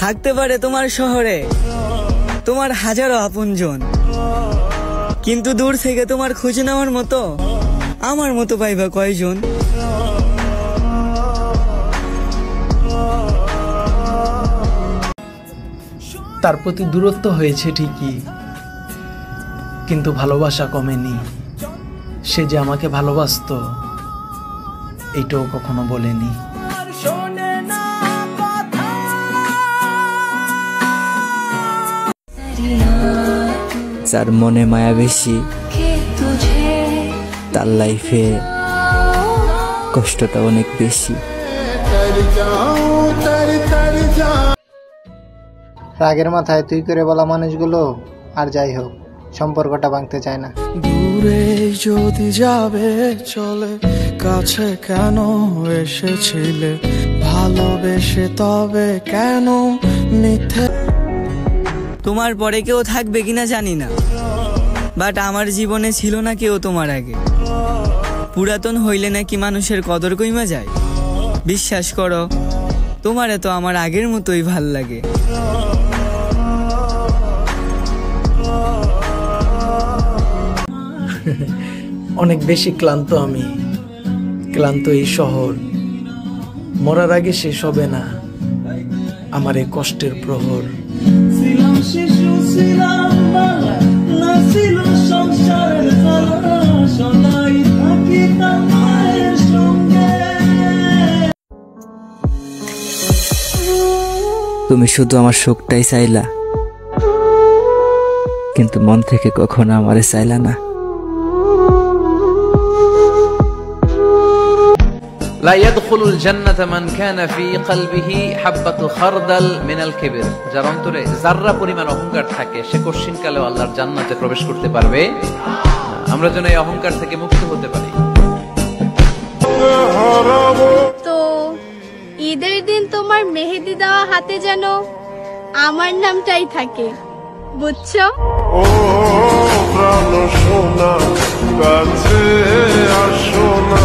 থাকতে পারে তোমার শহরে তোমার হাজারো আপনজন, কিন্তু দূর থেকে তোমার খোঁজ নেওয়ার মতো আমার মতো পাইবা কয়জন? তার প্রতি দূরত্ব হয়েছে ঠিকই, কিন্তু ভালোবাসা কমেনি। সে যে আমাকে ভালোবাসতো এইটাও কখনো বলেনি। যার মনে মায়া বেশি তার লাইফে কষ্টটা অনেক বেশি। রাগের মাথায় তুই করে বলা মানুষগুলো আর যাই হোক সম্পর্কটা ভাঙতে চায় না। দূরে যদি যাবে চলে, কাছে কেন এসেছিলে? ভালোবেসে তবে কেন মিথ্যে? তোমার পরে কেউ থাকবে কিনা জানি না, বাট আমার জীবনে ছিল না কেউ তোমার আগে। পুরাতন হইলে নাকি মানুষের কদর কইমা যায়? বিশ্বাস করো, তোমারে তো আমার আগের মতোই ভাল লাগে। অনেক বেশি ক্লান্ত আমি, ক্লান্ত এই শহর। মরার আগে শেষ হবে না আমার এই কষ্টের প্রহর। তুমি শুধু আমার সুখটাই চাইলা, কিন্তু মন থেকে কখনো আমারে চাইলা না। لا يدخل الجنة من كان في قلبه حبة خردل من الكبر। যার অন্তরে যাররা পরিমাণ অহংকার থাকে সে কোশ্চিনকালেও আল্লাহর জান্নাতে প্রবেশ করতে পারবে না। আমরা যেন এই অহংকার থেকে মুক্ত হতে পারি। তো ঈদের দিন তোমার মেহেদি দেওয়া হাতে যেন আমার নামটাই থাকে, বুঝছো? ও প্রাণ সোনা কাছে আসো না।